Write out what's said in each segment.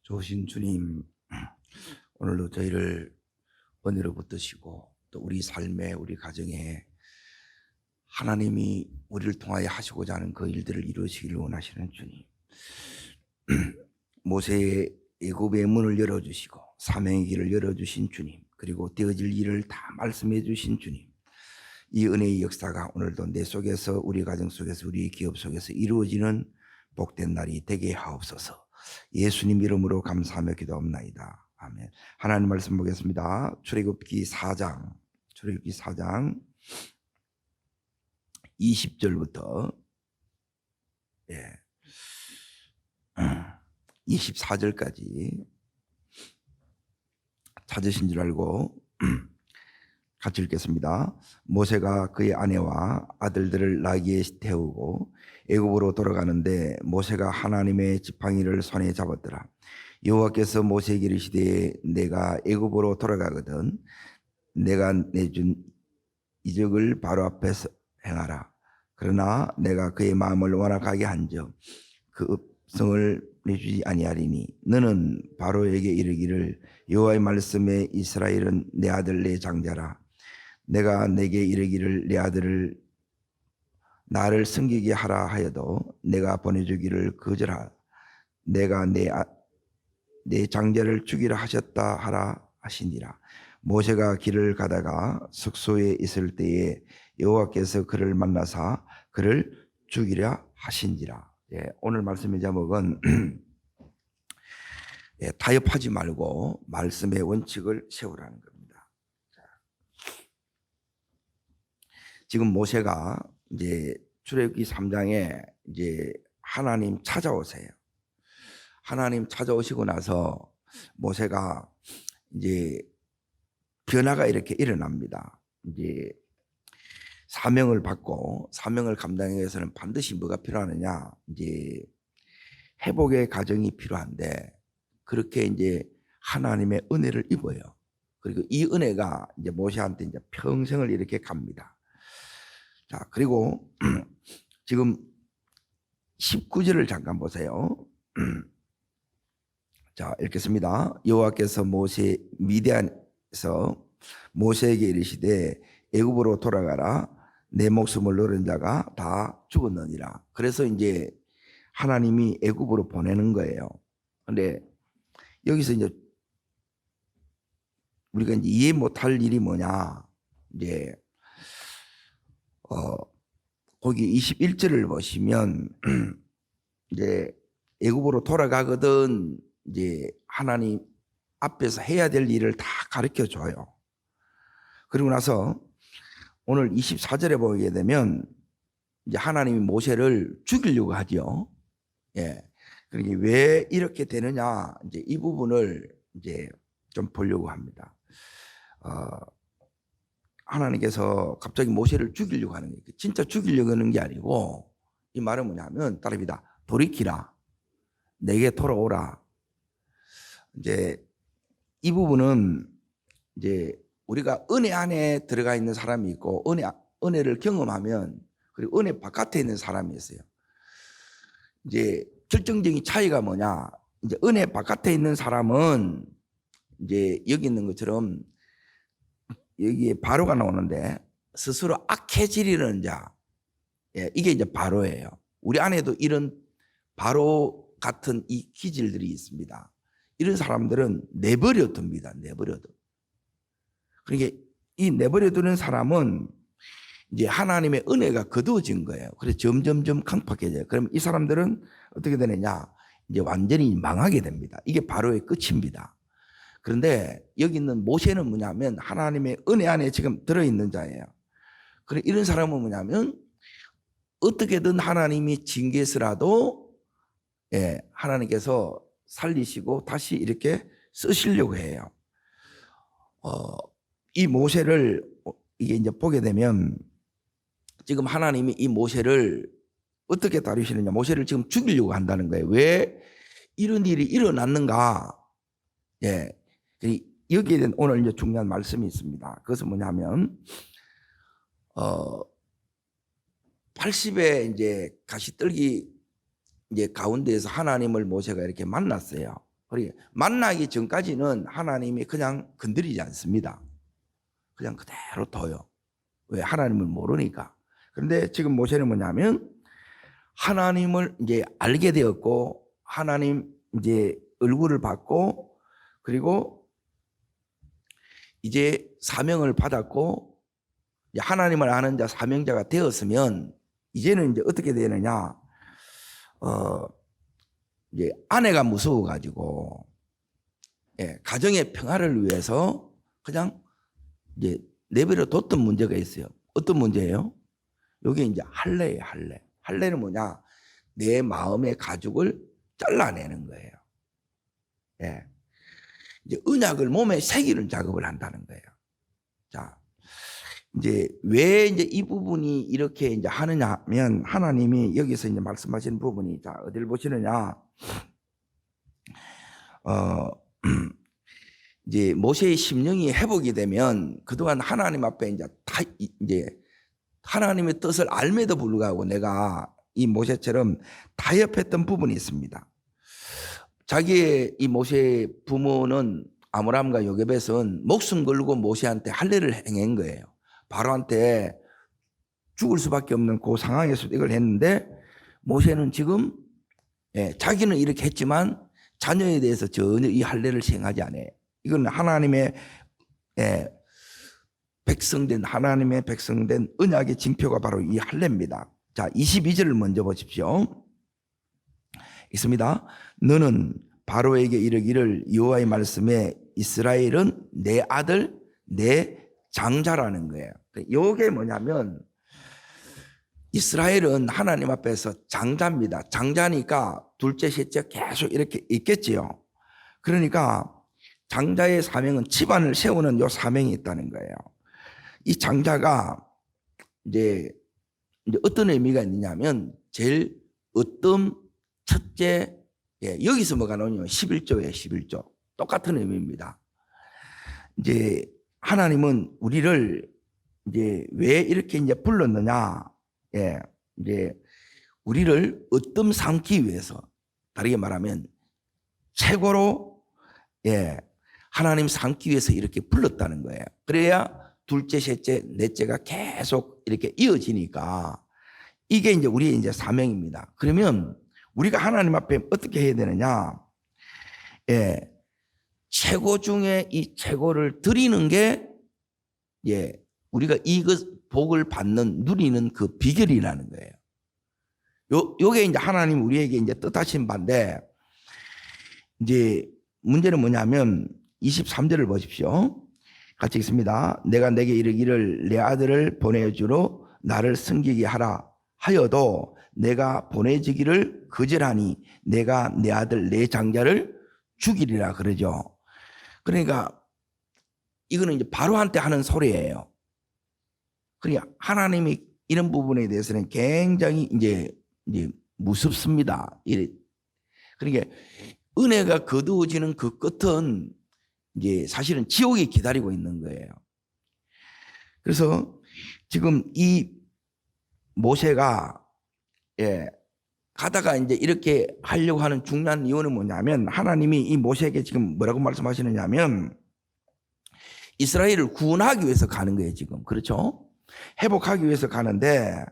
좋으신 주님, 오늘도 저희를 은혜로 붙드시고 또 우리 삶에 우리 가정에 하나님이 우리를 통하여 하시고자 하는 그 일들을 이루시기를 원하시는 주님, 모세의 애굽의 문을 열어주시고 사명의 길을 열어주신 주님, 그리고 되어질 일을 다 말씀해 주신 주님, 이 은혜의 역사가 오늘도 내 속에서, 우리 가정 속에서, 우리 기업 속에서 이루어지는 복된 날이 되게 하옵소서. 예수님 이름으로 감사하며 기도합나이다. 아멘. 하나님 말씀 보겠습니다. 출애굽기 4장 20절부터 24절까지 찾으신 줄 알고 같이 읽겠습니다. 모세가 그의 아내와 아들들을 나귀에 태우고 애굽으로 돌아가는데 모세가 하나님의 지팡이를 손에 잡았더라. 여호와께서 모세에게 이르시되 내가 애굽으로 돌아가거든 내가 내준 이적을 바로 앞에서 행하라. 그러나 내가 그의 마음을 완악하게 한즉 그 읍성을 내주지 아니하리니 너는 바로에게 이르기를 여호와의 말씀에 이스라엘은 내 아들 내 장자라. 내가 내게 이르기를 내 아들을 나를 섬기게 하라 하여도 내가 보내주기를 거절하라. 내가 내 장자를 죽이라 하셨다 하라 하시니라. 모세가 길을 가다가 숙소에 있을 때에 여호와께서 그를 만나사 그를 죽이려 하신지라. 오늘 말씀의 제목은 타협하지 말고 말씀의 원칙을 세우라는 겁니다. 지금 모세가 이제 출애굽기 3장에 이제 하나님 찾아오세요. 하나님 찾아오시고 나서 모세가 이제 변화가 이렇게 일어납니다. 이제 사명을 받고 사명을 감당하기 위해서는 반드시 뭐가 필요하느냐? 이제 회복의 과정이 필요한데 그렇게 이제 하나님의 은혜를 입어요. 그리고 이 은혜가 이제 모세한테 이제 평생을 이렇게 갑니다. 자, 그리고 지금 19절을 잠깐 보세요. 자, 읽겠습니다. 여호와께서 미디안에서 모세에게 이르시되 애굽으로 돌아가라. 내 목숨을 노린 자가 다 죽었느니라. 그래서 이제 하나님이 애굽으로 보내는 거예요. 근데 여기서 이제 우리가 이제 이해 못할 일이 뭐냐? 이제 거기 21절을 보시면 이제 애굽으로 돌아가거든 이제 하나님 앞에서 해야 될 일을 다 가르쳐 줘요. 그리고 나서 오늘 24절에 보게 되면 이제 하나님이 모세를 죽이려고 하죠. 그러니까 왜 이렇게 되느냐 이제 이 부분을 이제 좀 보려고 합니다. 하나님께서 갑자기 모세를 죽이려고 하는 거예요. 진짜 죽이려고 하는 게 아니고 이 말은 뭐냐면 따릅니다. 돌이키라. 내게 돌아오라. 이제 이 부분은 이제 우리가 은혜 안에 들어가 있는 사람이 있고 은혜를 경험하면 그리고 은혜 바깥에 있는 사람이 있어요. 이제 결정적인 차이가 뭐냐? 이제 은혜 바깥에 있는 사람은 이제 여기 있는 것처럼 여기에 바로가 나오는데 스스로 악해지리는 자, 이게 이제 바로예요. 우리 안에도 이런 바로 같은 이 기질들이 있습니다. 이런 사람들은 내버려둡니다. 내버려둬. 그러니까 이 내버려두는 사람은 이제 하나님의 은혜가 거두어진 거예요. 그래서 점점점 강팍해져요. 그럼 이 사람들은 어떻게 되느냐? 이제 완전히 망하게 됩니다. 이게 바로의 끝입니다. 그런데 여기 있는 모세는 뭐냐면 하나님의 은혜 안에 지금 들어있는 자예요. 그래 이런 사람은 뭐냐면 어떻게든 하나님이 징계서라도 하나님께서 살리시고 다시 이렇게 쓰시려고 해요. 이 모세를 이게 이제 보게 되면 지금 하나님이 이 모세를 어떻게 다루시느냐? 모세를 지금 죽이려고 한다는 거예요. 왜 이런 일이 일어났는가? 여기에 대한 오늘 이제 중요한 말씀이 있습니다. 그것은 뭐냐면 80의 이제 가시떨기 이제 가운데에서 하나님을 모세가 이렇게 만났어요. 그러니까 만나기 전까지는 하나님이 그냥 건드리지 않습니다. 그냥 그대로 둬요. 왜? 하나님을 모르니까. 그런데 지금 모세는 뭐냐면 하나님을 이제 알게 되었고 하나님 이제 얼굴을 받고 그리고 이제 사명을 받았고 하나님을 아는 자 사명자가 되었으면 이제는 이제 어떻게 되느냐? 이제 아내가 무서워가지고 가정의 평화를 위해서 그냥 이제 내버려 뒀던 문제가 있어요. 어떤 문제예요? 여기 이제 할례예요, 할례. 할례는 뭐냐? 내 마음의 가죽을 잘라내는 거예요. 예. 이제 언약을 몸에 새기는 작업을 한다는 거예요. 자, 이제 왜 이제 이 부분이 이렇게 이제 하느냐 하면 하나님이 여기서 이제 말씀하시는 부분이 자, 어디를 보시느냐? 이제 모세의 심령이 회복이 되면 그동안 하나님 앞에 이제 하나님의 뜻을 알매도 불구하고 내가 이 모세처럼 타협했던 부분이 있습니다. 자기의 이 모세의 부모는 아므람과 요게벳은 목숨 걸고 모세한테 할례를 행한 거예요. 바로한테 죽을 수밖에 없는 그 상황에서 이걸 했는데 모세는 지금 자기는 이렇게 했지만 자녀에 대해서 전혀 이 할례를 시행하지 않아요. 이건 하나님의 하나님의 백성된 언약의 징표가 바로 이 할례입니다. 자, 22절을 먼저 보십시오. 있습니다. 너는 바로에게 이르기를 여호와의 말씀에 이스라엘은 내 아들 내 장자라는 거예요. 이게 뭐냐면 이스라엘은 하나님 앞에서 장자입니다. 장자니까 둘째 셋째 계속 이렇게 있겠지요. 그러니까 장자의 사명은 집안을 세우는 요 사명이 있다는 거예요. 이 장자가 이제 어떤 의미가 있느냐면 제일 어떤 첫째 여기서 뭐가 나오냐면 11조예요. 11조. 똑같은 의미입니다. 이제 하나님은 우리를 이제 왜 이렇게 이제 불렀느냐? 이제 우리를 얻음 삼기 위해서 다르게 말하면 최고로 하나님 삼기 위해서 이렇게 불렀다는 거예요. 그래야 둘째, 셋째, 넷째가 계속 이렇게 이어지니까 이게 이제 우리의 이제 사명입니다. 그러면 우리가 하나님 앞에 어떻게 해야 되느냐? 최고 중에 이 최고를 드리는 게 우리가 이것 복을 받는 누리는 그 비결이라는 거예요. 요게 이제 하나님 우리에게 이제 뜻하신 바인데 이제 문제는 뭐냐면 23절을 보십시오. 같이 읽습니다. 내가 내게 이르기를 내 아들을 보내주로 나를 섬기게 하라 하여도 내가 보내지기를 거절하니 내가 내 아들 내 장자를 죽이리라 그러죠. 그러니까 이거는 이제 바로한테 하는 소리예요. 그러니까 하나님이 이런 부분에 대해서는 굉장히 이제 무섭습니다. 그러니까 은혜가 거두어지는 그 끝은 이제 사실은 지옥이 기다리고 있는 거예요. 그래서 지금 이 모세가 가다가 이제 이렇게 하려고 하는 중요한 이유는 뭐냐면 하나님이 이 모세에게 지금 뭐라고 말씀하시느냐면 이스라엘을 구원하기 위해서 가는 거예요, 지금. 그렇죠? 회복하기 위해서 가는데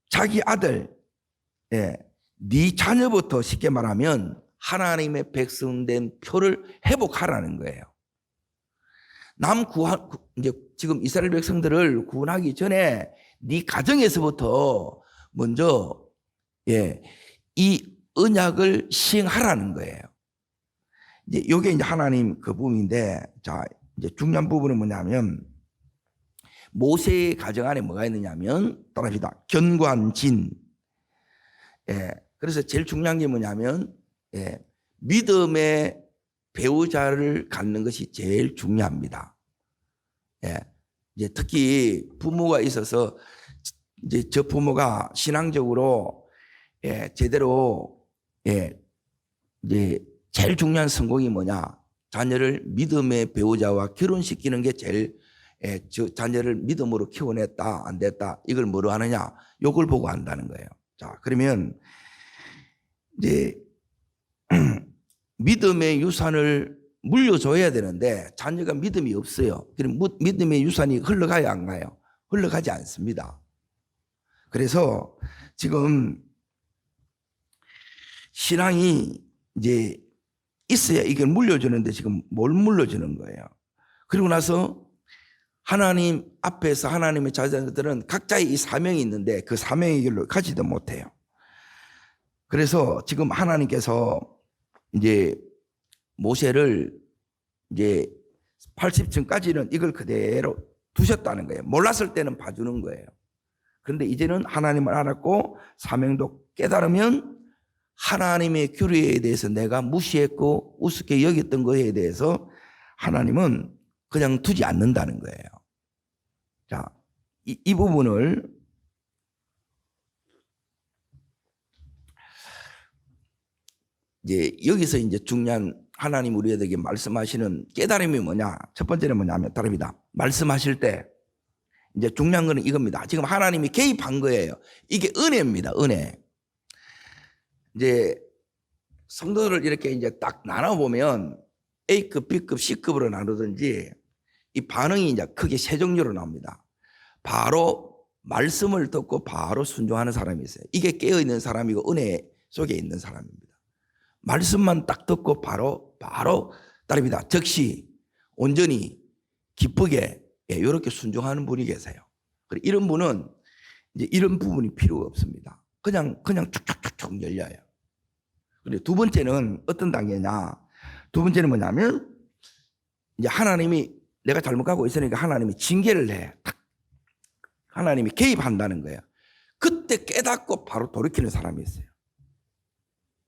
자기 아들, 네 자녀부터 쉽게 말하면 하나님의 백성된 표를 회복하라는 거예요. 이제 지금 이스라엘 백성들을 구원하기 전에 네 가정에서부터 먼저 이 언약을 시행하라는 거예요. 이제 이게 이제 하나님 그 부분인데, 자, 이제 중요한 부분은 뭐냐면 모세의 가정 안에 뭐가 있느냐면 따라합시다. 견고한 진. 그래서 제일 중요한 게 뭐냐면 믿음의 배우자를 갖는 것이 제일 중요합니다. 이제 특히 부모가 있어서 이제 저 부모가 신앙적으로 제대로 이제 제일 중요한 성공이 뭐냐? 자녀를 믿음의 배우자와 결혼시키는 게 제일 저 자녀를 믿음으로 키워냈다 안 됐다 이걸 뭐로 하느냐? 요걸 보고 한다는 거예요. 자, 그러면 이제 믿음의 유산을 물려줘야 되는데 자녀가 믿음이 없어요. 그럼 믿음의 유산이 흘러가야 안 가요? 흘러가지 않습니다. 그래서 지금 신앙이 이제 있어야 이걸 물려주는데 지금 뭘 물려주는 거예요? 그리고 나서 하나님 앞에서 하나님의 자녀들은 각자의 이 사명이 있는데 그 사명의 길로 가지도 못해요. 그래서 지금 하나님께서 이제 모세를 이제 80층까지는 이걸 그대로 두셨다는 거예요. 몰랐을 때는 봐주는 거예요. 그런데 이제는 하나님을 알았고 사명도 깨달으면 하나님의 규례에 대해서 내가 무시했고 우습게 여겼던 것에 대해서 하나님은 그냥 두지 않는다는 거예요. 자, 이 부분을 이제 여기서 이제 중요한 하나님 우리에게 말씀하시는 깨달음이 뭐냐? 첫 번째는 뭐냐면 다릅니다. 말씀하실 때 이제 중요한 거는 이겁니다. 지금 하나님이 개입한 거예요. 이게 은혜입니다. 은혜. 이제 성도들을 이렇게 이제 딱 나눠보면 A급, B급, C급으로 나누든지 이 반응이 이제 크게 세 종류로 나옵니다. 바로 말씀을 듣고 바로 순종하는 사람이 있어요. 이게 깨어있는 사람이고 은혜 속에 있는 사람입니다. 말씀만 딱 듣고 바로 따릅니다. 즉시 온전히 기쁘게 이렇게 순종하는 분이 계세요. 이런 분은 이제 이런 부분이 필요가 없습니다. 그냥 쭉쭉쭉쭉 열려요. 그리고 두 번째는 어떤 단계냐? 두 번째는 뭐냐면 이제 하나님이 내가 잘못 가고 있으니까 하나님이 징계를 해. 하나님이 개입한다는 거예요. 그때 깨닫고 바로 돌이키는 사람이 있어요.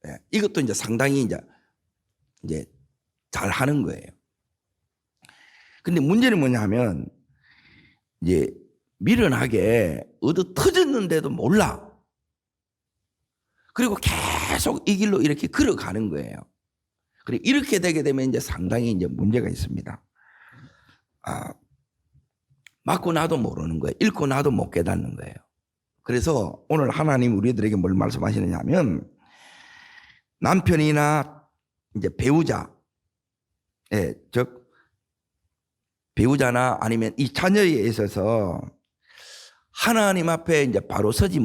네, 이것도 이제 상당히 이제 잘 하는 거예요. 근데 문제는 뭐냐면 이제 미련하게 얻어 터졌는데도 몰라. 그리고 계속 이 길로 이렇게 걸어가는 거예요. 그리고 이렇게 되게 되면 이제 상당히 이제 문제가 있습니다. 맞고 나도 모르는 거예요. 읽고 나도 못 깨닫는 거예요. 그래서 오늘 하나님 우리들에게 뭘 말씀하시느냐 하면 남편이나 이제 배우자, 즉 배우자나 아니면 이 자녀에 있어서 하나님 앞에 이제 바로 서지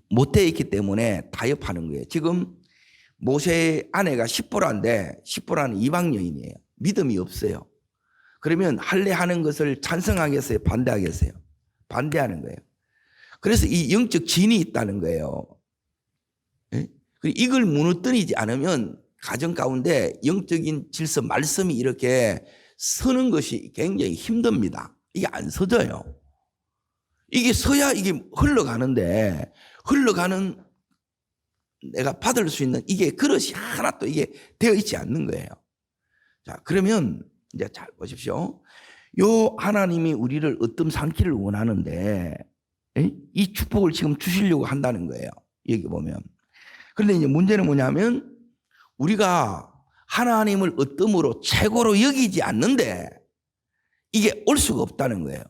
못해 있기 때문에 타협하는 거예요. 지금 모세의 아내가 십보라인데 십보라는 이방 여인이에요. 믿음이 없어요. 그러면 할례 하는 것을 찬성하겠어요? 반대하겠어요? 반대하는 거예요. 그래서 이 영적 진이 있다는 거예요. 이걸 무너뜨리지 않으면 가정 가운데 영적인 질서, 말씀이 이렇게 서는 것이 굉장히 힘듭니다. 이게 안 서져요. 이게 서야 이게 흘러가는데 흘러가는 내가 받을 수 있는 이게 그릇이 하나 또 이게 되어 있지 않는 거예요. 자, 그러면 이제 잘 보십시오. 요 하나님이 우리를 어떤 삶기를 원하는데 이 축복을 지금 주시려고 한다는 거예요. 여기 보면. 그런데 이제 문제는 뭐냐면 우리가 하나님을 어떠므로 최고로 여기지 않는데 이게 올 수가 없다는 거예요.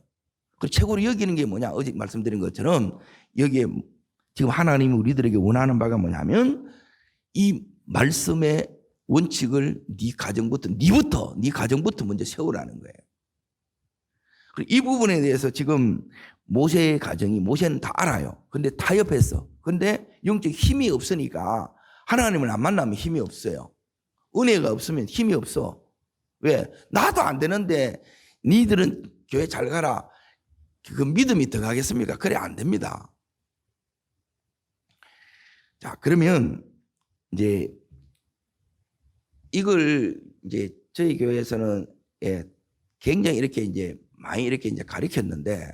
그 최고로 여기는 게 뭐냐? 어제 말씀드린 것처럼 여기에 지금 하나님이 우리들에게 원하는 바가 뭐냐면 이 말씀의 원칙을 네 가정부터 먼저 세우라는 거예요. 그리고 이 부분에 대해서 지금 모세의 가정이 모세는 다 알아요. 근데 타협했어. 근데 영적 힘이 없으니까 하나님을 안 만나면 힘이 없어요. 은혜가 없으면 힘이 없어. 왜? 나도 안 되는데 니들은 교회 잘 가라. 그 믿음이 더 가겠습니까? 그래 안 됩니다. 자, 그러면 이제 이걸 이제 저희 교회에서는 굉장히 이렇게 이제 많이 이렇게 이제 가르쳤는데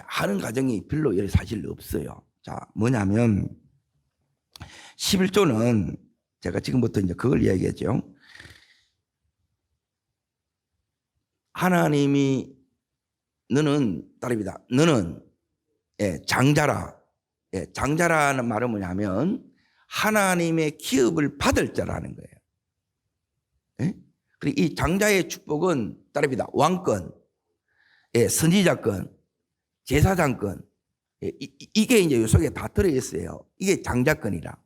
하는 가정이 별로 사실 없어요. 자, 뭐냐면 11조는 제가 지금부터 이제 그걸 이야기했죠. 하나님이 너는 딸입니다. 너는 장자라. 장자라는 말은 뭐냐면 하나님의 기업을 받을 자라는 거예요. 그리고 이 장자의 축복은 딸입니다. 왕권, 선지자권, 제사장권, 이게 이제 이 속에 다 들어있어요. 이게 장자권이라.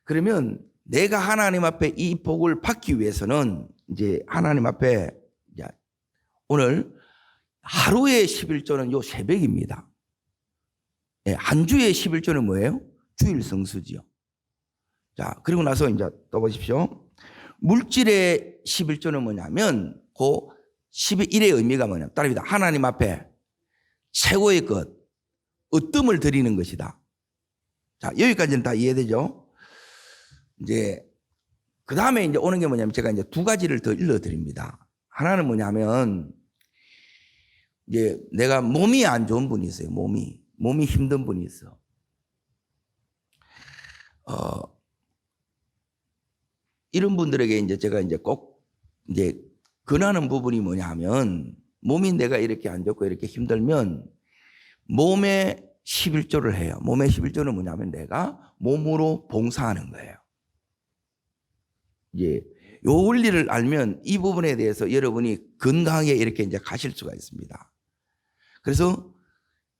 그러면 내가 하나님 앞에 이 복을 받기 위해서는 이제 하나님 앞에 이제 오늘 하루의 11조는 요 새벽입니다. 예, 한 주의 11조는 뭐예요? 주일 성수지요. 자, 그리고 나서 이제 또 보십시오. 물질의 11조는 뭐냐면 그 11의 의미가 뭐냐면 따릅니다. 하나님 앞에 최고의 것, 으뜸을 드리는 것이다. 자, 여기까지는 다 이해되죠? 이제 그 다음에 이제 오는 게 뭐냐면 제가 이제 두 가지를 더 일러드립니다. 하나는 뭐냐면 이제 내가 몸이 안 좋은 분이 있어요. 몸이 힘든 분이 있어. 이런 분들에게 이제 제가 이제 꼭 이제 권하는 부분이 뭐냐면 몸이 내가 이렇게 안 좋고 이렇게 힘들면 몸에 11조를 해요. 몸의 11조는 뭐냐면 내가 몸으로 봉사하는 거예요. 이제 요 원리를 알면 이 부분에 대해서 여러분이 건강하게 이렇게 이제 가실 수가 있습니다. 그래서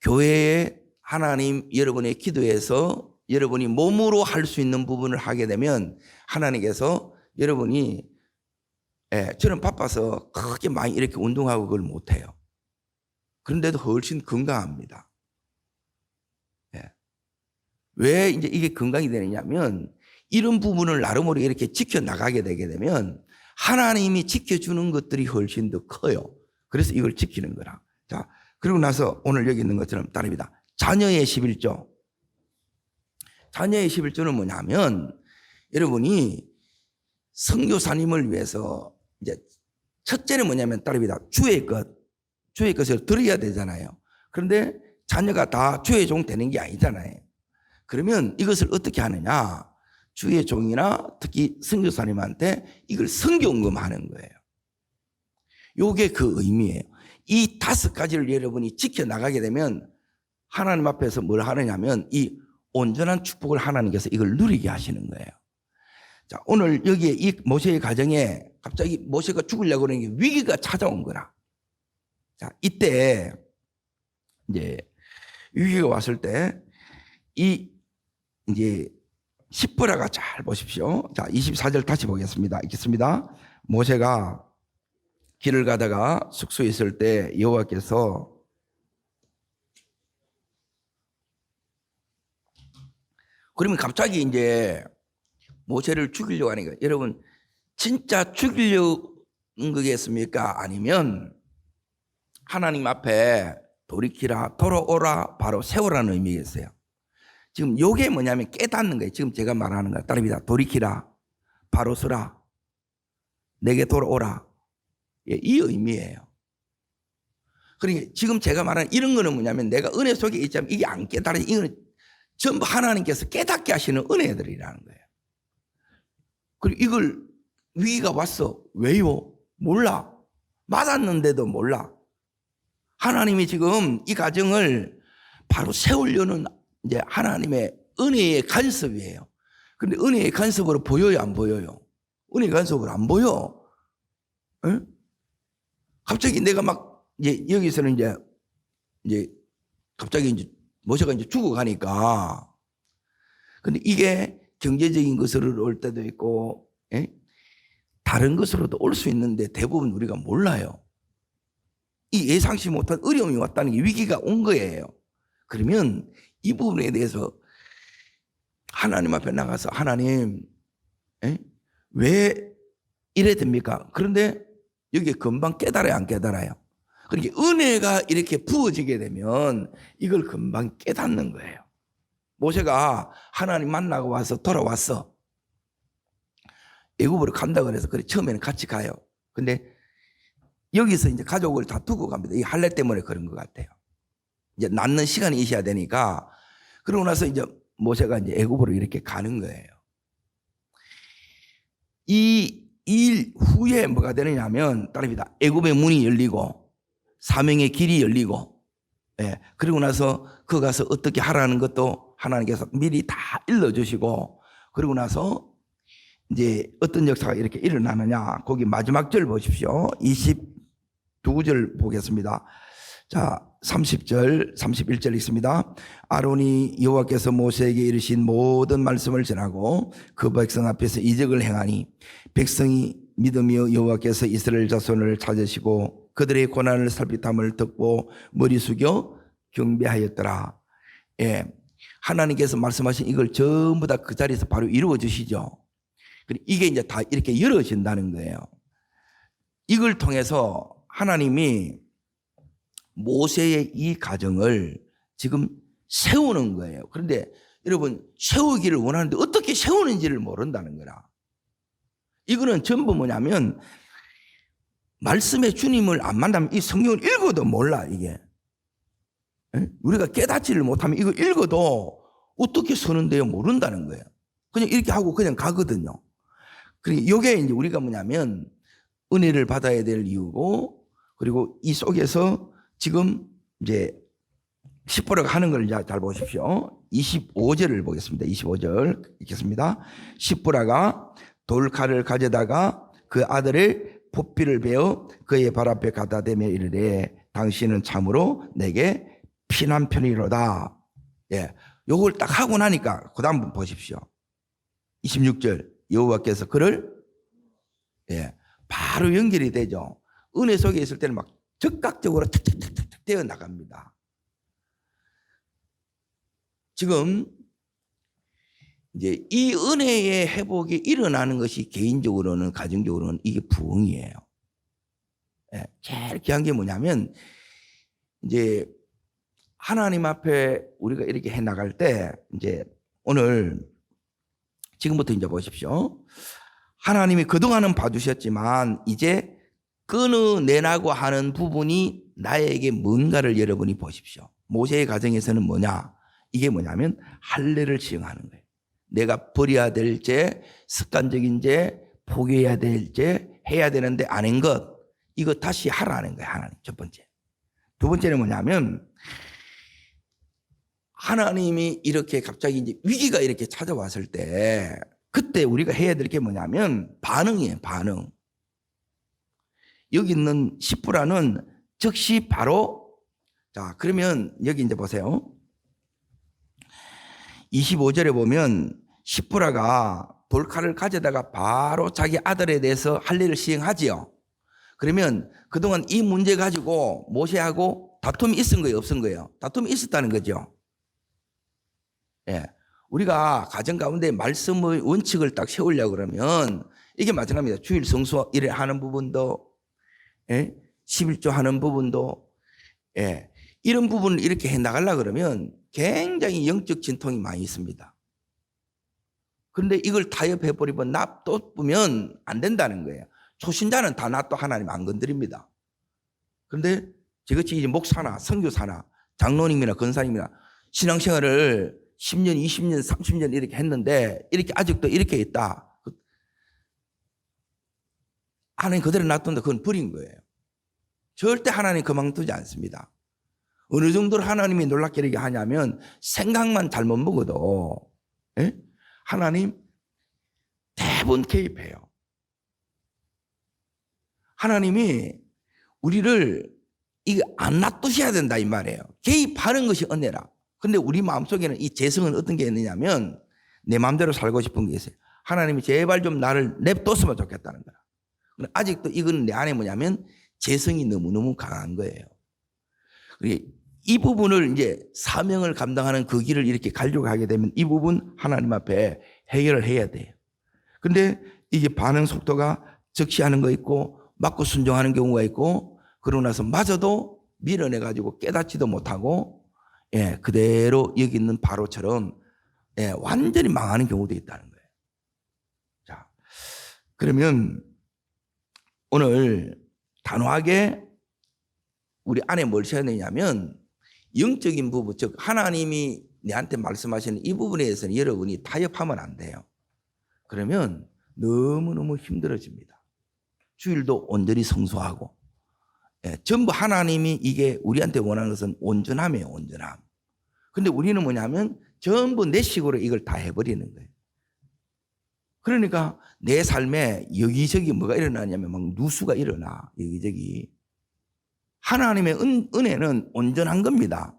교회에 하나님 여러분의 기도에서 여러분이 몸으로 할 수 있는 부분을 하게 되면 하나님께서 여러분이 저는 바빠서 크게 많이 이렇게 운동하고 그걸 못해요. 그런데도 훨씬 건강합니다. 왜 이제 이게 건강이 되느냐면 이런 부분을 나름으로 이렇게 지켜나가게 되게 되면 하나님이 지켜주는 것들이 훨씬 더 커요. 그래서 이걸 지키는 거라. 자, 그리고 나서 오늘 여기 있는 것처럼 따릅니다. 자녀의 11조. 자녀의 11조는 뭐냐면 여러분이 선교사님을 위해서 이제 첫째는 뭐냐면 따릅니다. 주의 것을 드려야 되잖아요. 그런데 자녀가 다 주의 종 되는 게 아니잖아요. 그러면 이것을 어떻게 하느냐? 주의 종이나 특히 선교사님한테 이걸 선교헌금하는 거예요. 요게 그 의미예요. 이 5가지를 여러분이 지켜나가게 되면 하나님 앞에서 뭘 하느냐면 이 온전한 축복을 하나님께서 이걸 누리게 하시는 거예요. 자, 오늘 여기에 이 모세의 가정에 갑자기 모세가 죽으려고 하는 게 위기가 찾아온 거라. 자, 이때 이제 위기가 왔을 때 이 이제 시프라가 잘 보십시오. 자, 24절 다시 보겠습니다. 읽겠습니다. 모세가 길을 가다가 숙소에 있을 때 여호와께서 그러면 갑자기 이제 모세를 죽이려고 하는 거예요. 여러분 진짜 죽이려는 거겠습니까? 아니면 하나님 앞에 돌이키라, 돌아오라, 바로 세우라는 의미겠어요. 지금 요게 뭐냐면 깨닫는 거예요. 지금 제가 말하는 거예요. 따릅니다. 돌이키라, 바로 서라, 내게 돌아오라. 예, 이 의미예요. 그러니까 지금 제가 말하는 이런 거는 뭐냐면 내가 은혜 속에 있자면 이게 안 깨달아지. 이거는 전부 하나님께서 깨닫게 하시는 은혜들이라는 거예요. 그리고 이걸 위기가 왔어. 왜요? 몰라. 맞았는데도 몰라. 하나님이 지금 이 가정을 바로 세우려는 이제 하나님의 은혜의 간섭이에요. 그런데 은혜의 간섭으로 보여요, 안 보여요? 은혜의 간섭으로 안 보여. 에? 갑자기 내가 막 이제 여기서는 이제 갑자기 이제 모세가 이제 죽어가니까. 근데 이게 경제적인 것으로 올 때도 있고, 다른 것으로도 올 수 있는데 대부분 우리가 몰라요. 이 예상치 못한 어려움이 왔다는 게 위기가 온 거예요. 그러면 이 부분에 대해서 하나님 앞에 나가서 하나님, 왜 이래 됩니까? 그런데 여기에 금방 깨달아요, 안 깨달아요? 그러니까 은혜가 이렇게 부어지게 되면 이걸 금방 깨닫는 거예요. 모세가 하나님 만나고 와서 돌아왔어. 애굽으로 간다 그래서 그래 처음에는 같이 가요. 근데 여기서 이제 가족을 다 두고 갑니다. 이 할례 때문에 그런 것 같아요. 이제 낳는 시간이 있어야 되니까. 그러고 나서 이제 모세가 이제 애굽으로 이렇게 가는 거예요. 이 일 후에 뭐가 되느냐면 따릅니다. 애굽의 문이 열리고 사명의 길이 열리고, 그리고 나서 그 가서 어떻게 하라는 것도 하나님께서 미리 다 일러주시고, 그리고 나서 이제 어떤 역사가 이렇게 일어나느냐. 거기 마지막 절 보십시오. 22절 보겠습니다. 자, 30절, 31절 있습니다. 아론이 여호와께서 모세에게 이르신 모든 말씀을 전하고 그 백성 앞에서 이적을 행하니 백성이 믿으며 여호와께서 이스라엘 자손을 찾으시고 그들의 고난을 살피탐을 듣고 머리 숙여 경배하였더라. 예, 하나님께서 말씀하신 이걸 전부 다 그 자리에서 바로 이루어 주시죠. 이게 이제 다 이렇게 열어진다는 거예요. 이걸 통해서 하나님이 모세의 이 가정을 지금 세우는 거예요. 그런데 여러분, 세우기를 원하는데 어떻게 세우는지를 모른다는 거라. 이거는 전부 뭐냐면 말씀의 주님을 안 만나면 이 성경을 읽어도 몰라. 이게 우리가 깨닫지를 못하면 이거 읽어도 어떻게 서는데요 모른다는 거예요. 그냥 이렇게 하고 그냥 가거든요. 그리고 이게 이제 우리가 뭐냐면 은혜를 받아야 될 이유고, 그리고 이 속에서 지금 이제 10보라가 하는 걸 잘 보십시오. 25절을 보겠습니다. 25절 읽겠습니다. 10보라가 돌칼을 가져다가 그 아들의 포피를 베어 그의 발 앞에 갖다 대며 이르되 당신은 참으로 내게 피난 편이로다. 예, 요걸 딱 하고 나니까 그 다음 보십시오. 26절 여호와께서 그를 바로 연결이 되죠. 은혜 속에 있을 때는 막 즉각적으로 탁탁탁탁 되어 나갑니다. 지금 이제 이 은혜의 회복이 일어나는 것이 개인적으로는 가정적으로는 이게 부흥이에요. 제일 귀한 게 뭐냐면 이제 하나님 앞에 우리가 이렇게 해 나갈 때 이제 오늘 지금부터 이제 보십시오. 하나님이 그동안은 봐주셨지만 이제 끊어내라고 하는 부분이 나에게 뭔가를 여러분이 보십시오. 모세의 가정에서는 뭐냐? 이게 뭐냐면 할례를 시행하는 거예요. 내가 버려야 될 죄, 습관적인 죄, 포기해야 될 죄, 해야 되는데 안 한 것, 이거 다시 하라는 거예요. 하나님 첫 번째. 두 번째는 뭐냐면 하나님이 이렇게 갑자기 이제 위기가 이렇게 찾아왔을 때 그때 우리가 해야 될 게 뭐냐면 반응이에요. 반응. 여기 있는 십부라는 즉시 바로, 자 그러면 여기 이제 보세요. 25절에 보면 십부라가 돌칼을 가져다가 바로 자기 아들에 대해서 할례를 시행하지요. 그러면 그동안 이 문제 가지고 모세하고 다툼이 있은 거예요, 없은 거예요? 다툼이 있었다는 거죠. 예, 우리가 가정 가운데 말씀의 원칙을 딱 세우려고 그러면 이게 마찬가지입니다. 주일 성수 일에 하는 부분도, 11조 하는 부분도, 이런 부분을 이렇게 해 나가려고 그러면 굉장히 영적 진통이 많이 있습니다. 그런데 이걸 타협해버리면 놔두면 안 된다는 거예요. 초신자는 다 놔둬 하나님 안 건드립니다. 그런데 저같이 이제 목사나 선교사나 장로님이나 권사님이나 신앙생활을 10년, 20년, 30년 이렇게 했는데 이렇게 아직도 이렇게 있다. 하나님 그대로 놔둔다. 그건 버린 거예요. 절대 하나님 그만두지 않습니다. 어느 정도로 하나님이 놀랍게 이렇게 하냐면 생각만 잘못 먹어도 하나님 대부분 개입해요. 하나님이 우리를 이게 안 놔두셔야 된다 이 말이에요. 개입하는 것이 은혜라. 근데 우리 마음속에는 이 재성은 어떤 게 있느냐면 내 마음대로 살고 싶은 게 있어요. 하나님이 제발 좀 나를 냅뒀으면 좋겠다는 거야. 아직도 이건 내 안에 뭐냐면 재성이 너무너무 강한 거예요. 이 부분을 이제 사명을 감당하는 그 길을 이렇게 가려고 하게 되면 이 부분 하나님 앞에 해결을 해야 돼요. 근데 이게 반응 속도가 적시하는 거 있고 맞고 순종하는 경우가 있고 그러고 나서 마저도 밀어내가지고 깨닫지도 못하고 그대로 여기 있는 바로처럼 완전히 망하는 경우도 있다는 거예요. 자, 그러면 오늘 단호하게 우리 안에 뭘 세워야 되냐면 영적인 부분, 즉 하나님이 내한테 말씀하시는 이 부분에 대해서는 여러분이 타협하면 안 돼요. 그러면 너무너무 힘들어집니다. 주일도 온전히 성수하고 전부 하나님이 이게 우리한테 원하는 것은 온전함이에요. 온전함. 근데 우리는 뭐냐면 전부 내 식으로 이걸 다 해버리는 거예요. 그러니까 내 삶에 여기저기 뭐가 일어나냐면 막 누수가 일어나. 여기저기. 하나님의 은혜는 온전한 겁니다.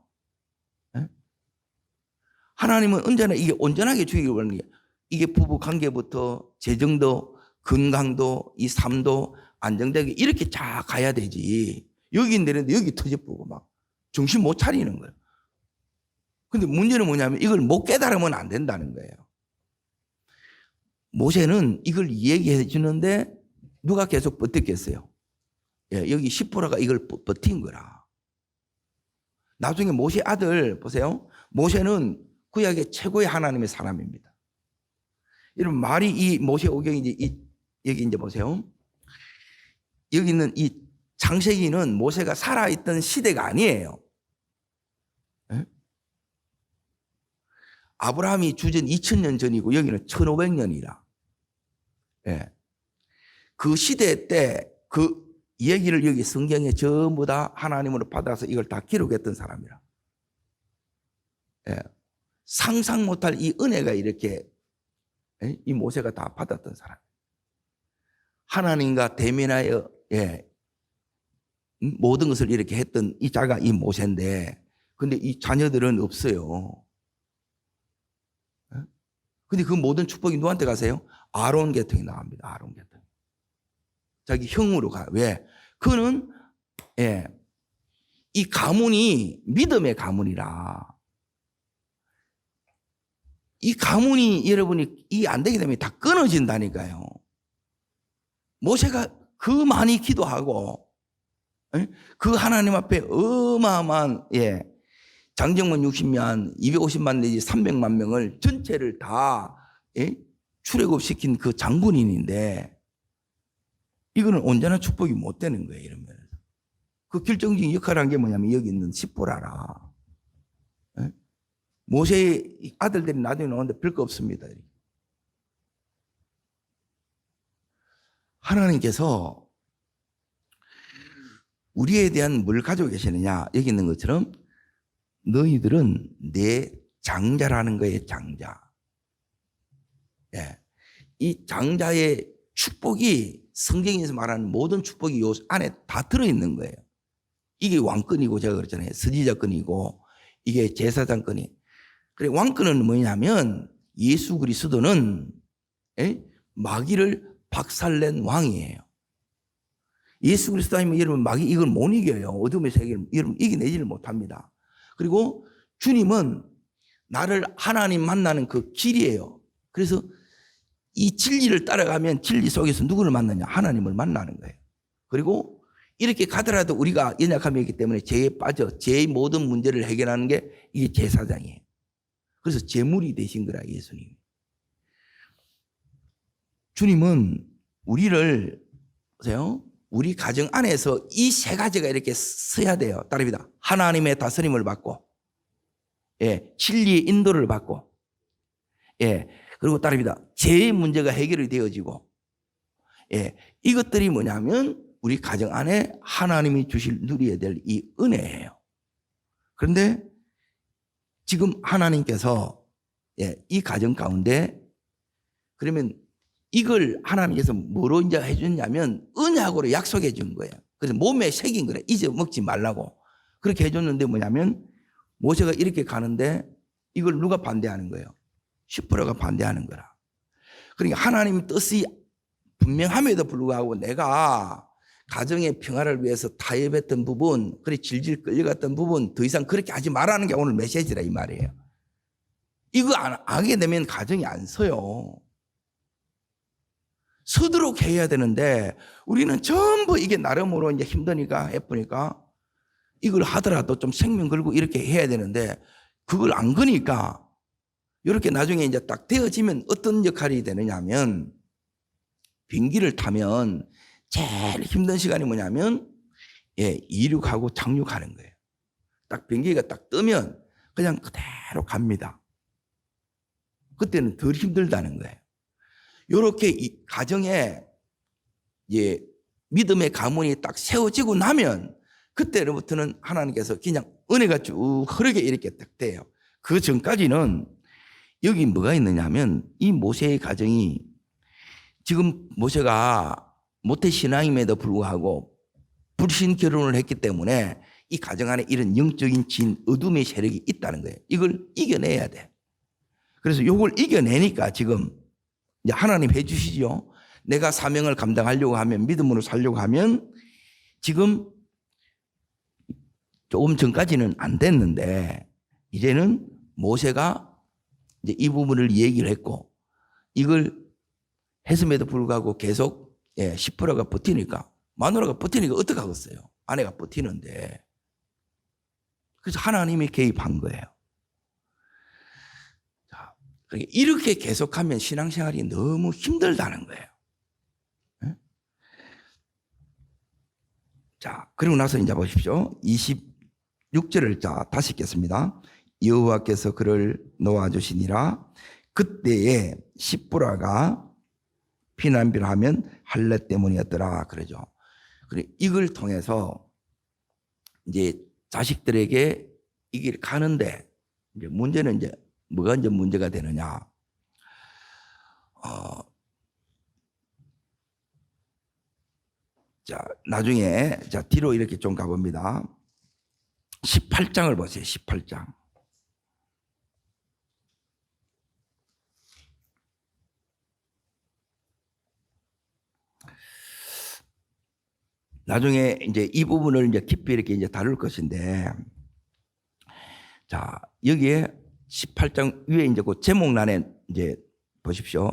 하나님은 언제나 이게 온전하게 주기를 원하는 게, 이게 부부 관계부터 재정도, 건강도, 이 삶도 안정되게 이렇게 쫙 가야 되지. 여기 내렸는데 여기 터져보고 막 정신 못 차리는 거예요. 근데 문제는 뭐냐면 이걸 못 깨달으면 안 된다는 거예요. 모세는 이걸 이야기해 주는데 누가 계속 버텼겠어요? 예, 여기 시포라가 이걸 버틴 거라. 나중에 모세 아들 보세요. 모세는 구약의 최고의 하나님의 사람입니다. 여러분 말이 이 모세 오경이 이제 여기 이제 보세요. 여기 있는 이 창세기는 모세가 살아있던 시대가 아니에요. 예? 아브라함이 주전 2000년 전이고 여기는 1500년이라. 예. 그 시대 때 그 얘기를 여기 성경에 전부 다 하나님으로 받아서 이걸 다 기록했던 사람이라. 예. 상상 못할 이 은혜가 이렇게 이 모세가 다 받았던 사람. 하나님과 대면하여 모든 것을 이렇게 했던 이 자가 이 모세인데, 근데 이 자녀들은 없어요. 근데 그 모든 축복이 누구한테 가세요? 아론 계통이 나옵니다. 아론 계통. 자기 형으로 가. 왜? 그는 이 가문이 믿음의 가문이라. 이 가문이 여러분이 이 안 되게 되면 다 끊어진다니까요. 모세가 그 많이 기도하고 그 하나님 앞에 어마어마한 장정만 60만, 250만 내지 300만 명을 전체를 다 출애굽시킨 그 장군인인데 이거는 온전한 축복이 못 되는 거예요. 이런 면에서. 그 결정적인 역할을 한 게 뭐냐면 여기 있는 시보라라. 모세의 아들들이 나중에 나오는데 별거 없습니다. 하나님께서 우리에 대한 뭘 가지고 계시느냐, 여기 있는 것처럼 너희들은 내 장자라는 거예요. 장자. 이 장자의 축복이 성경에서 말하는 모든 축복이 요 안에 다 들어있는 거예요. 이게 왕권이고 제가 그랬잖아요. 서지자권이고 이게 제사장권이. 그래, 왕권은 뭐냐면 예수 그리스도는 마귀를 박살낸 왕이에요. 예수 그리스도 아니면 여러분 마귀 이걸 못 이겨요. 어둠의 세계를 여러분 이겨내지를 못합니다. 그리고 주님은 나를 하나님 만나는 그 길이에요. 그래서 이 진리를 따라가면 진리 속에서 누구를 만나냐? 하나님을 만나는 거예요. 그리고 이렇게 가더라도 우리가 연약함이 있기 때문에 죄에 빠져 죄의 모든 문제를 해결하는 게 이게 제사장이에요. 그래서 제물이 되신 거라 예수님. 주님은 우리를 보세요. 우리 가정 안에서 이 세 가지가 이렇게 서야 돼요. 따릅니다. 하나님의 다스림을 받고, 진리의 인도를 받고, 그리고 따릅니다. 죄의 문제가 해결이 되어지고, 이것들이 뭐냐면 우리 가정 안에 하나님이 누려야 될 이 은혜예요. 그런데 지금 하나님께서 이 가정 가운데 그러면 이걸 하나님께서 뭐로 이제 해줬냐면 언약으로 약속해 준 거예요. 그래서 몸에 새긴 거래. 잊어먹지 말라고. 그렇게 해줬는데 뭐냐면 모세가 이렇게 가는데 이걸 누가 반대하는 거예요? 시므로가 반대하는 거라. 그러니까 하나님 뜻이 분명함에도 불구하고 내가 가정의 평화를 위해서 타협했던 부분, 그래 질질 끌려갔던 부분 더 이상 그렇게 하지 말라는 게 오늘 메시지라 이 말이에요. 이거 안 하게 되면 가정이 안 서요. 서도록 해야 되는데 우리는 전부 이게 나름으로 이제 힘드니까 예쁘니까 이걸 하더라도 좀 생명 걸고 이렇게 해야 되는데 그걸 안 거니까 이렇게 나중에 이제 딱 되어지면 어떤 역할이 되느냐 하면 비행기를 타면 제일 힘든 시간이 뭐냐면 이륙하고 착륙하는 거예요. 딱 비행기가 딱 뜨면 그냥 그대로 갑니다. 그때는 덜 힘들다는 거예요. 이렇게 이 가정에 믿음의 가문이 딱 세워지고 나면 그때로부터는 하나님께서 그냥 은혜가 쭉 흐르게 이렇게 딱 돼요. 그 전까지는 여기 뭐가 있느냐 하면 이 모세의 가정이 지금 모세가 모태신앙임에도 불구하고 불신 결혼을 했기 때문에 이 가정 안에 이런 영적인 진, 어둠의 세력이 있다는 거예요. 이걸 이겨내야 돼. 그래서 이걸 이겨내니까 지금 이제 하나님 해주시죠. 내가 사명을 감당하려고 하면, 믿음으로 살려고 하면, 지금 조금 전까지는 안 됐는데 이제는 모세가 이제 이 부분을 얘기를 했고, 이걸 했음에도 불구하고 계속 10%가 버티니까, 마누라가 버티니까 어떡하겠어요? 아내가 버티는데. 그래서 하나님이 개입한 거예요. 자, 그러니까 이렇게 계속하면 신앙생활이 너무 힘들다는 거예요. 네? 자, 그리고 나서 이제 보십시오. 26절을 다시 읽겠습니다. 여호와께서 그를 놓아주시니라. 그때에 십부라가 피난비를 하면 할례 때문이었더라 그러죠. 그래, 이걸 통해서 이제 자식들에게 이 길 가는데, 이제 문제는 이제 뭐가 이제 문제가 되느냐? 자, 나중에 자 뒤로 이렇게 좀 가봅니다. 18장을 보세요. 18장. 나중에 이제 이 부분을 이제 깊이 이렇게 이제 다룰 것인데, 자, 여기에 18장 위에 이제 그 제목란에 이제 보십시오.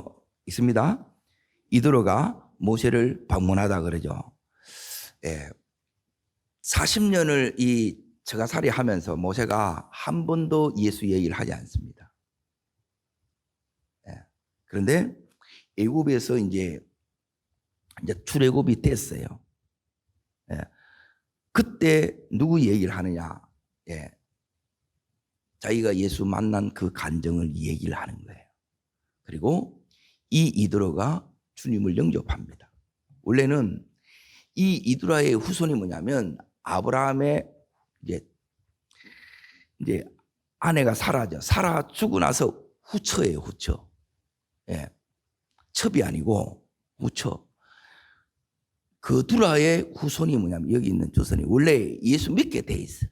있습니다. 이드로가 모세를 방문하다 그러죠. 40년을 이 처가살이 하면서 모세가 한 번도 예수 얘기를 하지 않습니다. 그런데 애굽에서 이제 출애굽이 됐어요. 그때 누구 얘기를 하느냐? 자기가 예수 만난 그 간정을 얘기를 하는 거예요. 그리고 이 이드로가 주님을 영접합니다. 원래는 이 이드라의 후손이 뭐냐면 아브라함의 이제 아내가 사라져. 사라 죽고 나서 후처예요, 후처. 첩이 아니고 후처. 그 두라의 후손이 뭐냐면 여기 있는 조선이 원래 예수 믿게 돼 있어.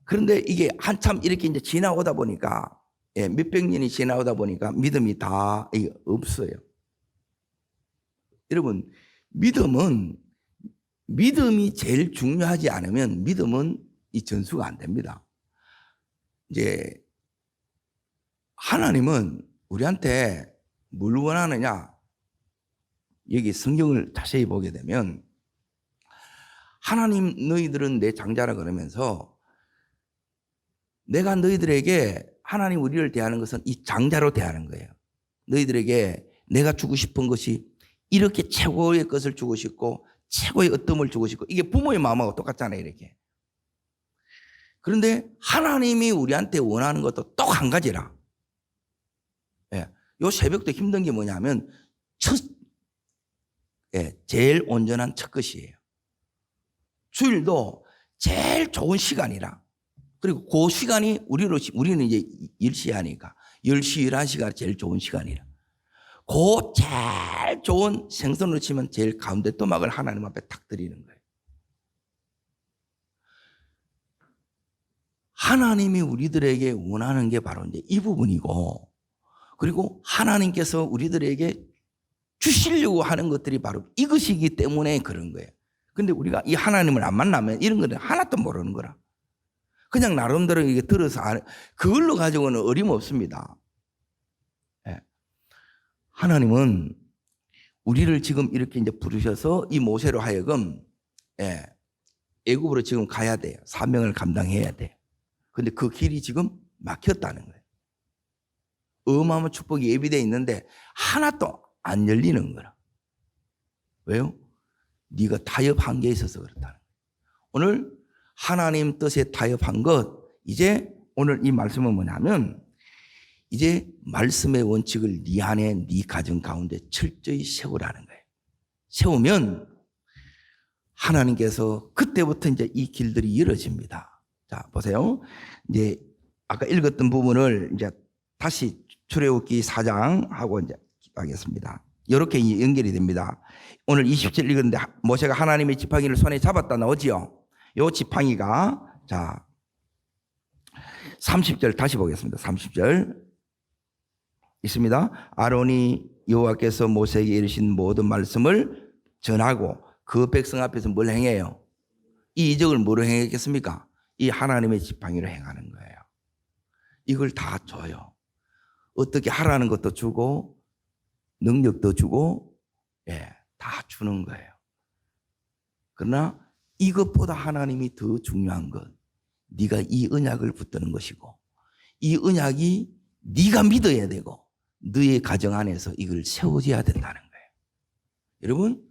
그런데 이게 한참 이렇게 이제 지나오다 보니까 몇백 년이 지나오다 보니까 믿음이 다 없어요. 여러분, 믿음이 제일 중요하지 않으면 믿음은 이 전수가 안 됩니다. 이제 하나님은 우리한테 뭘 원하느냐? 여기 성경을 자세히 보게 되면 하나님 너희들은 내 장자라 그러면서 내가 너희들에게 하나님 우리를 대하는 것은 이 장자로 대하는 거예요. 너희들에게 내가 주고 싶은 것이 이렇게 최고의 것을 주고 싶고 최고의 어떤 주고 싶고 이게 부모의 마음하고 똑같잖아요. 이렇게. 그런데 하나님이 우리한테 원하는 것도 또 한 가지라. 요 새벽도 힘든 게 뭐냐면 제일 온전한 첫 것이에요. 주일도 제일 좋은 시간이라. 그리고 그 시간이 우리는 이제 10시 하니까 10시, 11시가 제일 좋은 시간이라. 그 제일 좋은 생선으로 치면 제일 가운데 토막을 하나님 앞에 탁 드리는 거예요. 하나님이 우리들에게 원하는 게 바로 이제 이 부분이고, 그리고 하나님께서 우리들에게 주시려고 하는 것들이 바로 이것이기 때문에 그런 거예요. 근데 우리가 이 하나님을 안 만나면 이런 것들 하나도 모르는 거라. 그냥 나름대로 이게 들어서 그걸로 가지고는 어림없습니다. 하나님은 우리를 지금 이렇게 이제 부르셔서 이 모세로 하여금 애굽으로 지금 가야 돼요. 사명을 감당해야 돼요. 근데 그 길이 지금 막혔다는 거예요. 어마어마한 축복이 예비되어 있는데 하나도 안 열리는 거라. 왜요? 네가 타협한 게 있어서 그렇다는 거예요. 오늘 하나님 뜻에 타협한 것, 이제 오늘 이 말씀은 뭐냐면 이제 말씀의 원칙을 네 안에 네 가정 가운데 철저히 세우라는 거예요. 세우면 하나님께서 그때부터 이제 이 길들이 열어집니다. 자, 보세요. 이제 아까 읽었던 부분을 이제 다시 출애굽기 4장 하고 이제 하겠습니다. 이렇게 연결이 됩니다. 오늘 27절 읽었는데 모세가 하나님의 지팡이를 손에 잡았다 나오지요. 요 지팡이가 자 30절 다시 보겠습니다. 30절 있습니다. 아론이 여호와께서 모세에게 이르신 모든 말씀을 전하고 그 백성 앞에서 뭘 행해요? 이 이적을 뭐로 행했겠습니까? 이 하나님의 지팡이로 행하는 거예요. 이걸 다 줘요. 어떻게 하라는 것도 주고 능력도 주고 다 주는 거예요. 그러나 이것보다 하나님이 더 중요한 건 네가 이 언약을 붙드는 것이고 이 언약이 네가 믿어야 되고 너의 가정 안에서 이걸 세워져야 된다는 거예요. 여러분,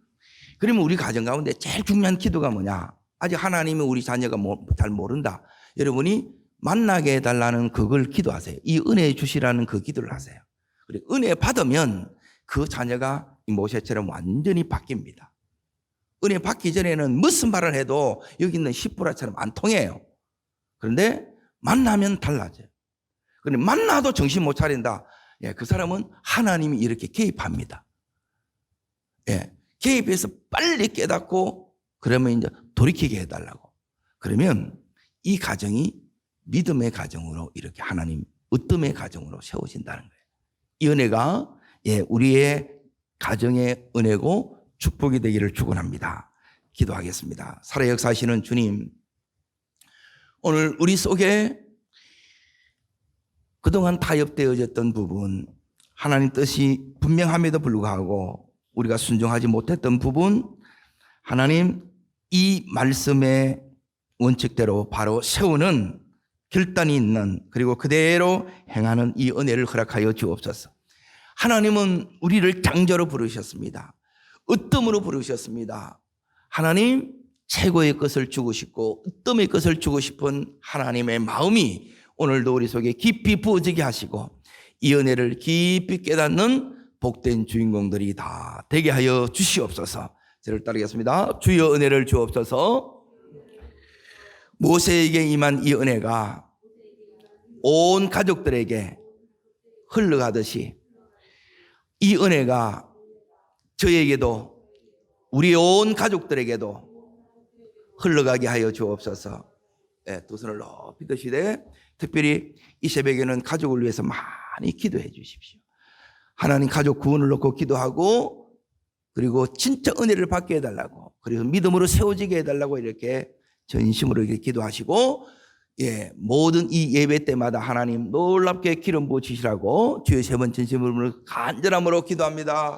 그러면 우리 가정 가운데 제일 중요한 기도가 뭐냐? 아직 하나님은 우리 자녀가 잘 모른다. 여러분이 만나게 해달라는 그걸 기도하세요. 이 은혜 주시라는 그 기도를 하세요. 그리고 은혜 받으면 그 자녀가 이 모세처럼 완전히 바뀝니다. 은혜 받기 전에는 무슨 말을 해도 여기 있는 십부라처럼 안 통해요. 그런데 만나면 달라져요. 그런데 만나도 정신 못 차린다. 그 사람은 하나님이 이렇게 개입합니다. 개입해서 빨리 깨닫고 그러면 이제 돌이키게 해달라고. 그러면 이 가정이 믿음의 가정으로 이렇게 하나님 으뜸의 가정으로 세워진다는 거예요. 이 은혜가 우리의 가정의 은혜고 축복이 되기를 축원합니다. 기도하겠습니다. 살아 역사하시는 주님, 오늘 우리 속에 그동안 타협되어졌던 부분, 하나님 뜻이 분명함에도 불구하고 우리가 순종하지 못했던 부분, 하나님 이 말씀의 원칙대로 바로 세우는 결단이 있는, 그리고 그대로 행하는 이 은혜를 허락하여 주옵소서. 하나님은 우리를 장조로 부르셨습니다. 으뜸으로 부르셨습니다. 하나님 최고의 것을 주고 싶고 으뜸의 것을 주고 싶은 하나님의 마음이 오늘도 우리 속에 깊이 부어지게 하시고 이 은혜를 깊이 깨닫는 복된 주인공들이 다 되게 하여 주시옵소서. 저를 따르겠습니다. 주여 은혜를 주옵소서. 모세에게 임한 이 은혜가 온 가족들에게 흘러가듯이 이 은혜가 저에게도 우리 온 가족들에게도 흘러가게 하여 주옵소서. 두 손을 높이 드시되 특별히 이 새벽에는 가족을 위해서 많이 기도해 주십시오. 하나님 가족 구원을 놓고 기도하고 그리고 진짜 은혜를 받게 해달라고, 그리고 믿음으로 세워지게 해달라고 이렇게 전심으로 이렇게 기도하시고 모든 이 예배 때마다 하나님 놀랍게 기름 부으시라고 주의 세 번 진심으로 간절함으로 기도합니다.